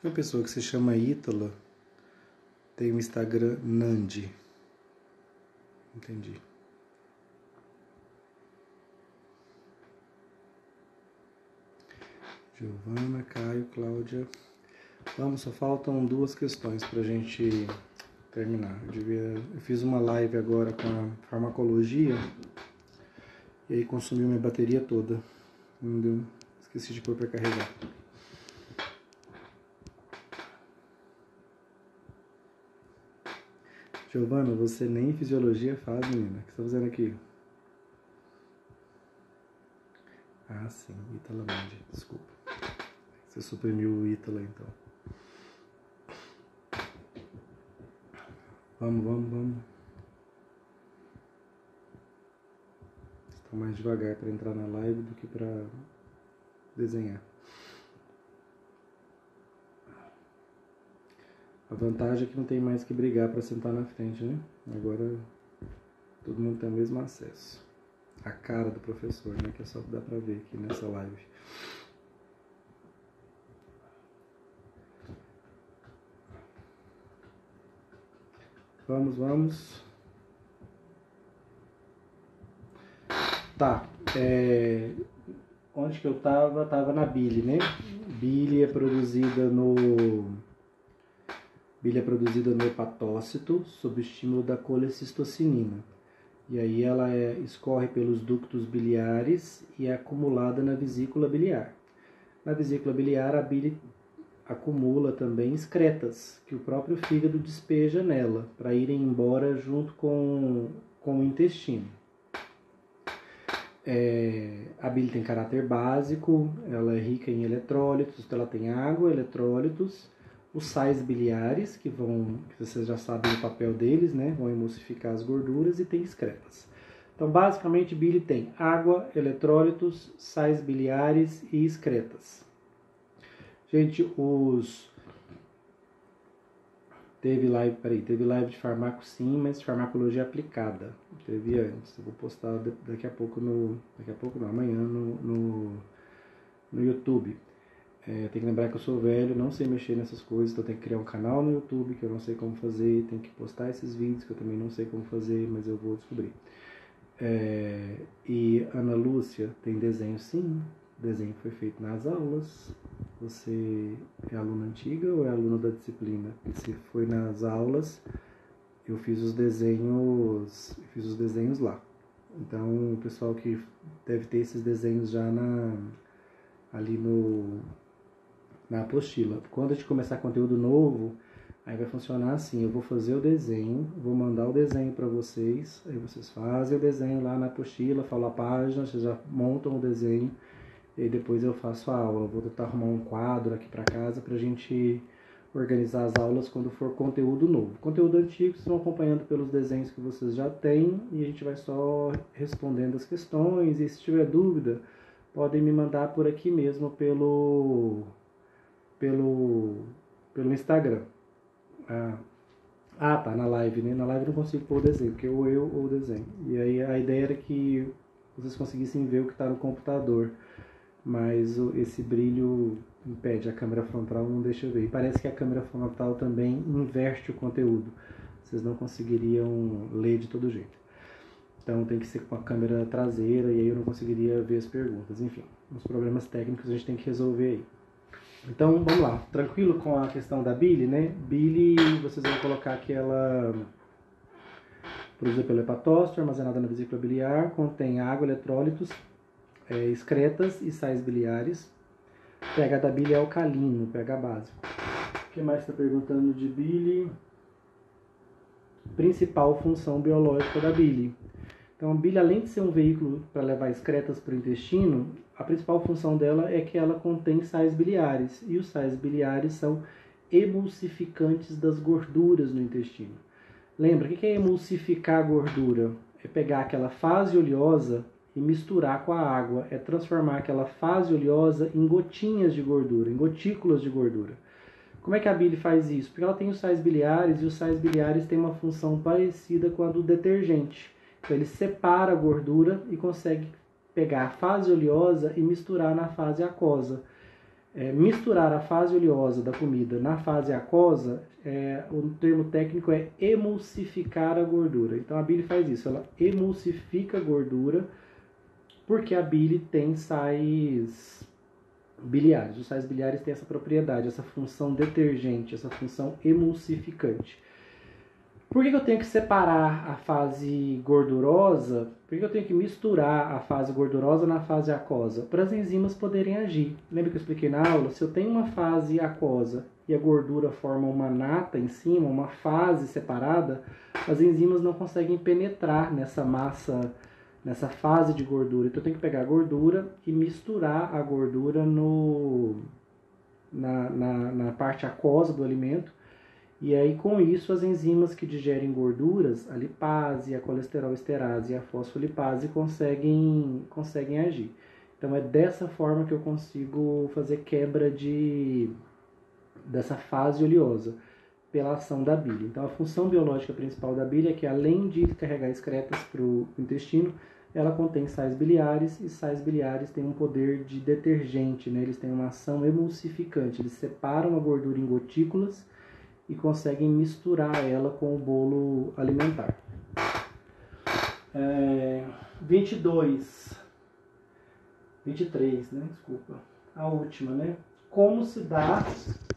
Uma pessoa que se chama Ítala tem o Instagram Nandi. Entendi. Giovana, Caio, Cláudia. Vamos, só faltam 2 questões pra gente terminar. Eu fiz uma live agora com a farmacologia e aí consumiu minha bateria toda. Esqueci de pôr pra carregar. Giovana, você nem fisiologia faz, menina. O que você tá fazendo aqui? Ah, sim, Ítala Nandi, desculpa. Você suprimiu o Ítala, então. Vamos. Estou mais devagar para entrar na live do que para desenhar. A vantagem é que não tem mais que brigar para sentar na frente, né? Agora todo mundo tem o mesmo acesso. A cara do professor, né? Que é só que dá para ver aqui nessa live. Vamos. Tá. Onde que eu tava? Tava na bile, né? Bile é produzida no hepatócito sob o estímulo da colecistocinina. E aí ela escorre pelos ductos biliares e é acumulada na vesícula biliar. Na vesícula biliar, a bile acumula também excretas, que o próprio fígado despeja nela, para irem embora junto com o intestino. A bile tem caráter básico, ela é rica em eletrólitos, então ela tem água, eletrólitos, os sais biliares, que vocês já sabem o papel deles, né? Vão emulsificar as gorduras, e tem excretas. Então, basicamente, bile tem água, eletrólitos, sais biliares e excretas. Gente, teve live de farmaco sim, mas farmacologia aplicada. Teve antes. Eu vou postar daqui a pouco amanhã no YouTube. Tem que lembrar que eu sou velho, não sei mexer nessas coisas, então eu tenho que criar um canal no YouTube que eu não sei como fazer, tenho que postar esses vídeos que eu também não sei como fazer, mas eu vou descobrir. E Ana Lúcia, tem desenho sim, o desenho foi feito nas aulas. Você é aluna antiga ou é aluna da disciplina? Se foi nas aulas, eu fiz os desenhos lá. Então o pessoal que deve ter esses desenhos já ali na apostila. Quando a gente começar conteúdo novo, aí vai funcionar assim: eu vou fazer o desenho, vou mandar o desenho para vocês, aí vocês fazem o desenho lá na apostila, falo a página, vocês já montam o desenho, e depois eu faço a aula. Eu vou tentar arrumar um quadro aqui para casa pra gente organizar as aulas quando for conteúdo novo. Conteúdo antigo, vocês vão acompanhando pelos desenhos que vocês já têm, e a gente vai só respondendo as questões, e se tiver dúvida, podem me mandar por aqui mesmo pelo Instagram. Tá, na live, né? Na live eu não consigo pôr o desenho, porque ou eu ou o desenho. E aí a ideia era que vocês conseguissem ver o que está no computador, mas esse brilho impede, a câmera frontal não deixa ver. E parece que a câmera frontal também inverte o conteúdo. Vocês não conseguiriam ler de todo jeito. Então tem que ser com a câmera traseira, e aí eu não conseguiria ver as perguntas. Enfim, uns problemas técnicos a gente tem que resolver aí. Então, vamos lá. Tranquilo com a questão da bile, né? Bile, vocês vão colocar que ela produzida pelo hepatócito, armazenada na vesícula biliar, contém água, eletrólitos, excretas e sais biliares. O pH da bile é alcalino, pH básico. O que mais está perguntando de bile? Principal função biológica da bile. Então, a bile, além de ser um veículo para levar excretas para o intestino, a principal função dela é que ela contém sais biliares. E os sais biliares são emulsificantes das gorduras no intestino. Lembra, o que é emulsificar a gordura? É pegar aquela fase oleosa e misturar com a água. É transformar aquela fase oleosa em gotinhas de gordura, em gotículas de gordura. Como é que a bile faz isso? Porque ela tem os sais biliares e os sais biliares têm uma função parecida com a do detergente. Então ele separa a gordura e consegue pegar a fase oleosa e misturar na fase aquosa. Misturar a fase oleosa da comida na fase aquosa, o termo técnico é emulsificar a gordura. Então a bile faz isso, ela emulsifica a gordura porque a bile tem sais biliares. Os sais biliares têm essa propriedade, essa função detergente, essa função emulsificante. Por que eu tenho que separar a fase gordurosa? Por que eu tenho que misturar a fase gordurosa na fase aquosa? Para as enzimas poderem agir. Lembra que eu expliquei na aula? Se eu tenho uma fase aquosa e a gordura forma uma nata em cima, uma fase separada, as enzimas não conseguem penetrar nessa massa, nessa fase de gordura. Então eu tenho que pegar a gordura e misturar a gordura na parte aquosa do alimento. E aí, com isso, as enzimas que digerem gorduras, a lipase, a colesterol-esterase e a fosfolipase conseguem agir. Então, é dessa forma que eu consigo fazer quebra dessa fase oleosa, pela ação da bile. Então, a função biológica principal da bile é que, além de carregar excretas para o intestino, ela contém sais biliares, e sais biliares têm um poder de detergente, né? Eles têm uma ação emulsificante, eles separam a gordura em gotículas e conseguem misturar ela com o bolo alimentar. 23, né? Desculpa. A última, né? Como se dá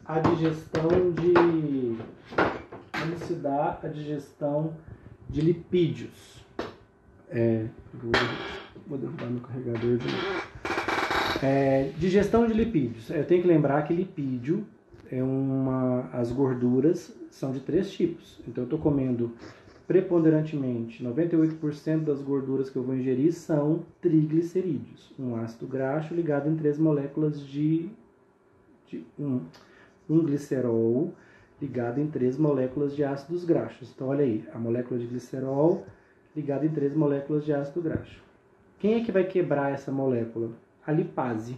a digestão de lipídios? Vou derrubar meu carregador de novo. Digestão de lipídios. Eu tenho que lembrar que lipídio as gorduras são de 3 tipos. Então eu estou comendo preponderantemente 98% das gorduras que eu vou ingerir são triglicerídeos, um ácido graxo ligado em 3 moléculas de um glicerol ligado em 3 moléculas de ácidos graxos. Então olha aí, a molécula de glicerol ligada em 3 moléculas de ácido graxo. Quem é que vai quebrar essa molécula? A lipase. O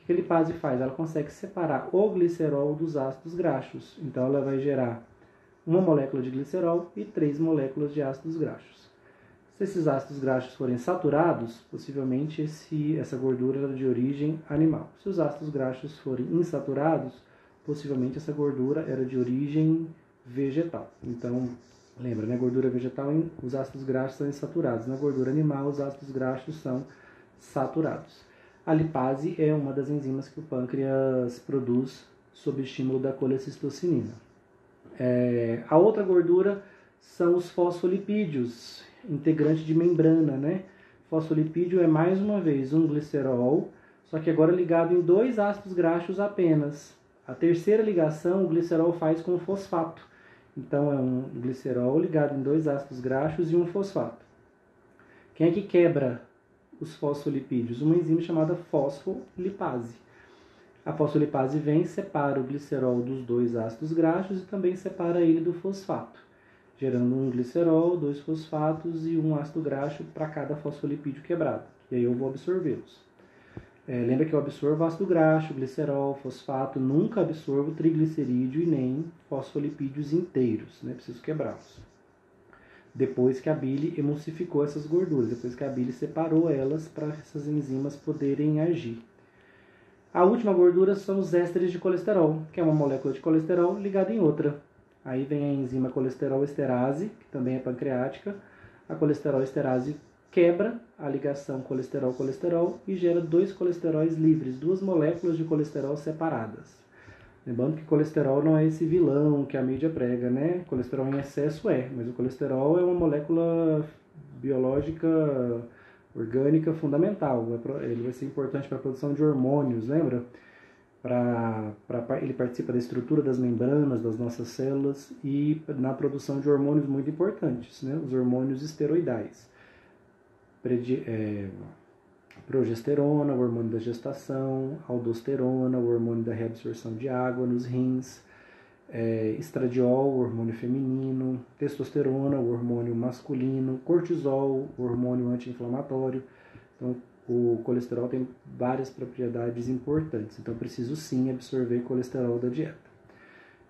que a lipase faz? Ela consegue separar o glicerol dos ácidos graxos. Então ela vai gerar uma molécula de glicerol e 3 moléculas de ácidos graxos. Se esses ácidos graxos forem saturados, possivelmente essa gordura é de origem animal. Se os ácidos graxos forem insaturados, possivelmente essa gordura era de origem vegetal. Então, lembra, na gordura vegetal os ácidos graxos são insaturados. Na gordura animal os ácidos graxos são saturados. A lipase é uma das enzimas que o pâncreas produz sob estímulo da colecistocinina. A outra gordura são os fosfolipídios, integrante de membrana, né? Fosfolipídio é mais uma vez um glicerol, só que agora ligado em 2 ácidos graxos apenas. A terceira ligação o glicerol faz com o fosfato. Então é um glicerol ligado em 2 ácidos graxos e um fosfato. Quem é que quebra os fosfolipídios? Uma enzima chamada fosfolipase. A fosfolipase vem e separa o glicerol dos 2 ácidos graxos e também separa ele do fosfato, gerando um glicerol, 2 fosfatos e um ácido graxo para cada fosfolipídio quebrado. E aí eu vou absorvê-los. Lembra que eu absorvo ácido graxo, glicerol, fosfato, nunca absorvo triglicerídeo e nem fosfolipídios inteiros, né? Preciso quebrá-los. Depois que a bile emulsificou essas gorduras, depois que a bile separou elas para essas enzimas poderem agir. A última gordura são os ésteres de colesterol, que é uma molécula de colesterol ligada em outra. Aí vem a enzima colesterol-esterase, que também é pancreática. A colesterol-esterase quebra a ligação colesterol-colesterol e gera 2 colesteróis livres, 2 moléculas de colesterol separadas. Lembrando que colesterol não é esse vilão que a mídia prega, né? Colesterol em excesso mas o colesterol é uma molécula biológica orgânica fundamental. Ele vai ser importante para a produção de hormônios, lembra? Ele participa da estrutura das membranas das nossas células e na produção de hormônios muito importantes, né? Os hormônios esteroidais. Progesterona, o hormônio da gestação, aldosterona, o hormônio da reabsorção de água nos rins, estradiol, o hormônio feminino, testosterona, o hormônio masculino, cortisol, o hormônio anti-inflamatório. Então, o colesterol tem várias propriedades importantes, então preciso sim absorver colesterol da dieta.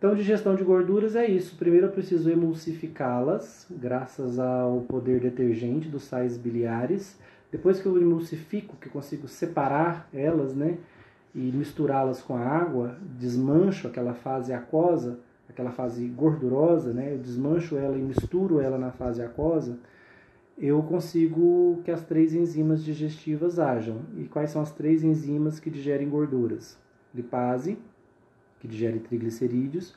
Então, digestão de gorduras é isso. Primeiro eu preciso emulsificá-las, graças ao poder detergente dos sais biliares. Depois que eu emulsifico, que eu consigo separar elas, né, e misturá-las com a água, desmancho aquela fase aquosa, aquela fase gordurosa, né, eu desmancho ela e misturo ela na fase aquosa, eu consigo que as 3 enzimas digestivas hajam. E quais são as 3 enzimas que digerem gorduras? Lipase, que digere triglicerídeos,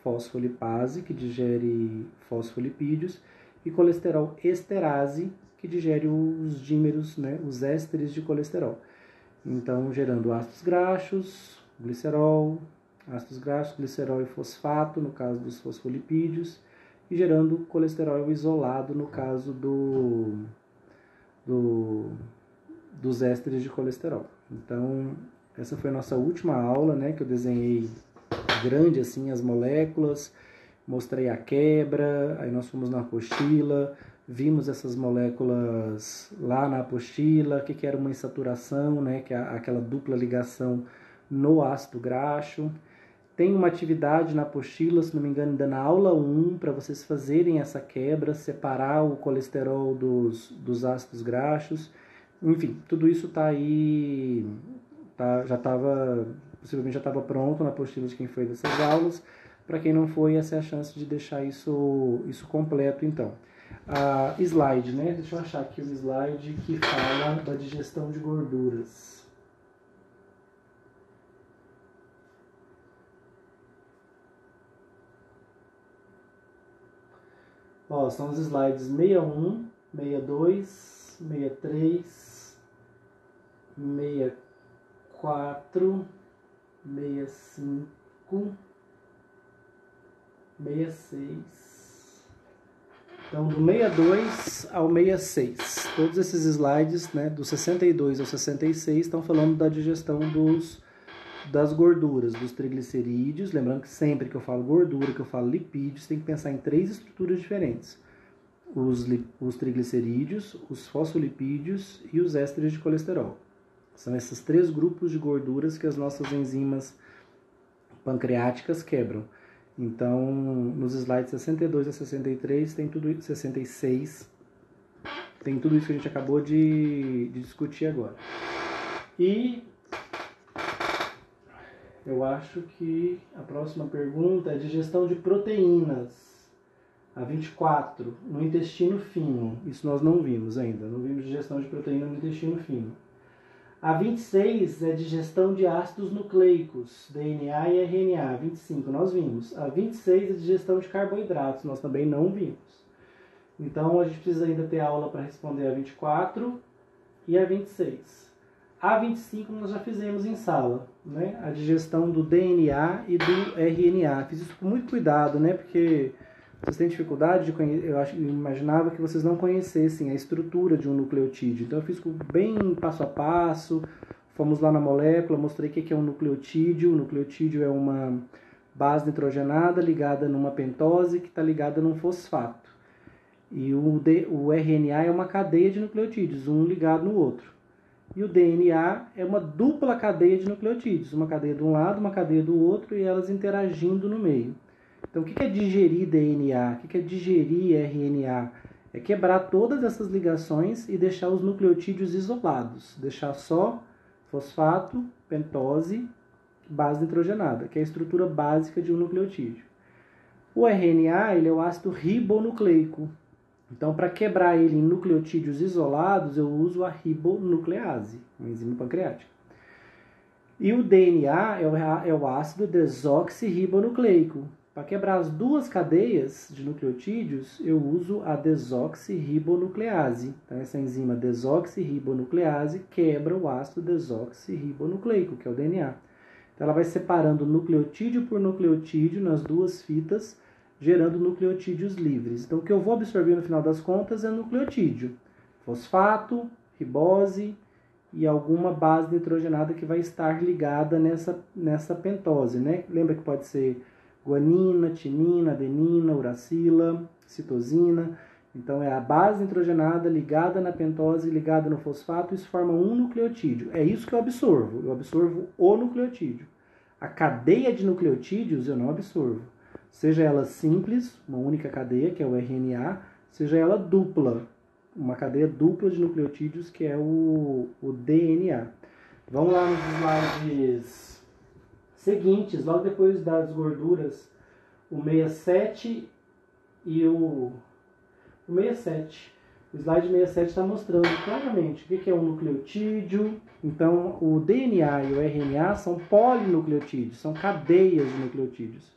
fosfolipase, que digere fosfolipídios, e colesterol esterase, que digere os dímeros, né, os ésteres de colesterol. Então, gerando ácidos graxos, glicerol, glicerol e fosfato, no caso dos fosfolipídios, e gerando colesterol isolado, no caso dos ésteres de colesterol. Então, essa foi a nossa última aula, né, que eu desenhei grande assim as moléculas, mostrei a quebra, aí nós fomos na apostila, vimos essas moléculas lá na apostila, o que era uma insaturação, né, que é aquela dupla ligação no ácido graxo. Tem uma atividade na apostila, se não me engano, ainda na aula 1, para vocês fazerem essa quebra, separar o colesterol dos ácidos graxos. Enfim, tudo isso está aí, possivelmente já estava pronto na apostila de quem foi dessas aulas. Para quem não foi, essa é a chance de deixar isso completo, então. Slide, né? Deixa eu achar aqui o slide que fala da digestão de gorduras. Ó, são os slides 61, 62, 63, 64, 65, 66. Então, do 62 ao 66. Todos esses slides, né, do 62 ao 66, estão falando da digestão das gorduras, dos triglicerídeos. Lembrando que sempre que eu falo gordura, que eu falo lipídios, tem que pensar em 3 estruturas diferentes. Os triglicerídeos, os fosfolipídios e os ésteres de colesterol. São esses 3 grupos de gorduras que as nossas enzimas pancreáticas quebram. Então, nos slides 62 a 63, tem tudo isso, 66, tem tudo isso que a gente acabou de discutir agora. E eu acho que a próxima pergunta é digestão de proteínas. A 24, no intestino fino. Isso nós não vimos ainda. Não vimos digestão de proteína no intestino fino. A 26 é digestão de ácidos nucleicos, DNA e RNA. A 25 nós vimos. A 26 é digestão de carboidratos. Nós também não vimos. Então a gente precisa ainda ter aula para responder a 24 e a 26. A 25 nós já fizemos em sala, né? A digestão do DNA e do RNA. Fiz isso com muito cuidado, né? Porque vocês têm dificuldade de conhecer, eu imaginava que vocês não conhecessem a estrutura de um nucleotídeo. Então eu fiz bem passo a passo, fomos lá na molécula, mostrei o que é um nucleotídeo. O nucleotídeo é uma base nitrogenada ligada numa pentose que está ligada num fosfato. E o RNA é uma cadeia de nucleotídeos, um ligado no outro. E o DNA é uma dupla cadeia de nucleotídeos, uma cadeia de um lado, uma cadeia do outro, e elas interagindo no meio. Então, o que é digerir DNA? O que é digerir RNA? É quebrar todas essas ligações e deixar os nucleotídeos isolados. Deixar só fosfato, pentose, base nitrogenada, que é a estrutura básica de um nucleotídeo. O RNA ele é o ácido ribonucleico. Então, para quebrar ele em nucleotídeos isolados, eu uso a ribonuclease, uma enzima pancreática. E o DNA é o ácido desoxirribonucleico. Para quebrar as 2 cadeias de nucleotídeos, eu uso a desoxirribonuclease. Então, essa enzima desoxirribonuclease quebra o ácido desoxirribonucleico, que é o DNA. Então, ela vai separando nucleotídeo por nucleotídeo nas 2 fitas, gerando nucleotídeos livres. Então, o que eu vou absorver no final das contas é nucleotídeo. Fosfato, ribose e alguma base nitrogenada que vai estar ligada nessa pentose, né? Lembra que pode ser guanina, timina, adenina, uracila, citosina. Então, é a base nitrogenada ligada na pentose, ligada no fosfato, isso forma um nucleotídeo. É isso que eu absorvo o nucleotídeo. A cadeia de nucleotídeos eu não absorvo. Seja ela simples, uma única cadeia, que é o RNA, seja ela dupla, uma cadeia dupla de nucleotídeos, que é o DNA. Vamos lá nos slides seguintes, logo depois das gorduras, o 67 e o 67. O slide 67 está mostrando claramente o que é um nucleotídeo. Então, o DNA e o RNA são polinucleotídeos, são cadeias de nucleotídeos.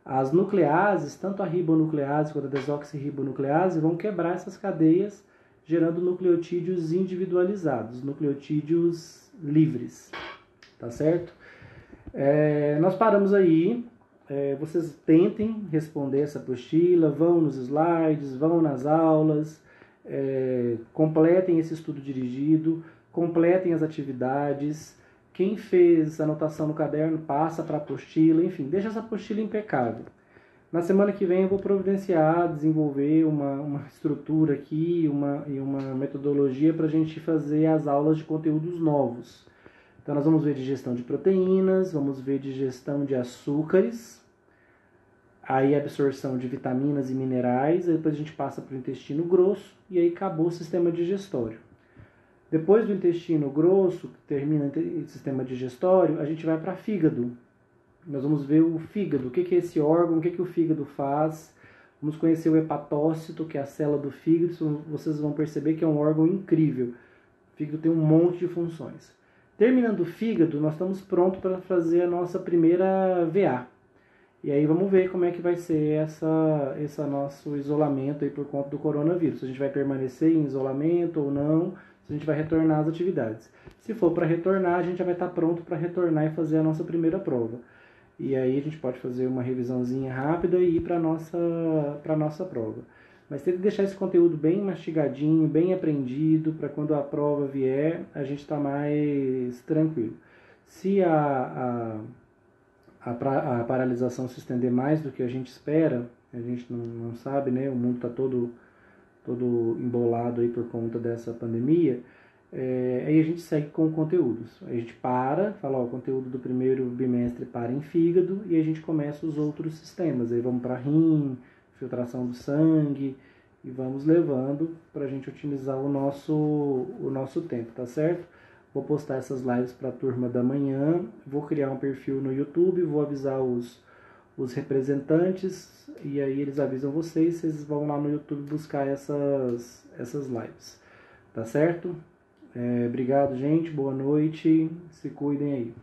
As nucleases, tanto a ribonuclease quanto a desoxirribonuclease, vão quebrar essas cadeias, gerando nucleotídeos individualizados, nucleotídeos livres. Tá certo? Nós paramos aí. Vocês tentem responder essa apostila, vão nos slides, vão nas aulas, completem esse estudo dirigido, completem as atividades. Quem fez anotação no caderno, passa para a apostila, enfim, deixa essa apostila impecável. Na semana que vem eu vou providenciar, desenvolver uma estrutura aqui e uma metodologia para a gente fazer as aulas de conteúdos novos. Então nós vamos ver digestão de proteínas, vamos ver digestão de açúcares, aí absorção de vitaminas e minerais, aí depois a gente passa para o intestino grosso e aí acabou o sistema digestório. Depois do intestino grosso, que termina o sistema digestório, a gente vai para fígado. Nós vamos ver o fígado, o que é esse órgão, o que o fígado faz. Vamos conhecer o hepatócito, que é a célula do fígado. Vocês vão perceber que é um órgão incrível. O fígado tem um monte de funções. Terminando o fígado, nós estamos prontos para fazer a nossa primeira VA. E aí vamos ver como é que vai ser esse nosso isolamento aí por conta do coronavírus. Se a gente vai permanecer em isolamento ou não, se a gente vai retornar às atividades. Se for para retornar, a gente já vai estar pronto para retornar e fazer a nossa primeira prova. E aí a gente pode fazer uma revisãozinha rápida e ir para a nossa prova. Mas tem que deixar esse conteúdo bem mastigadinho, bem aprendido, para quando a prova vier, a gente está mais tranquilo. Se a paralisação se estender mais do que a gente espera, a gente não sabe, né? O mundo está todo embolado aí por conta dessa pandemia, aí a gente segue com conteúdos. A gente fala, o conteúdo do primeiro bimestre para em fígado e a gente começa os outros sistemas. Aí vamos para rim, filtração do sangue e vamos levando para a gente otimizar o nosso tempo, tá certo? Vou postar essas lives para a turma da manhã, vou criar um perfil no YouTube, vou avisar os representantes e aí eles avisam vocês vão lá no YouTube buscar essas lives, tá certo? Obrigado, gente, boa noite, se cuidem aí.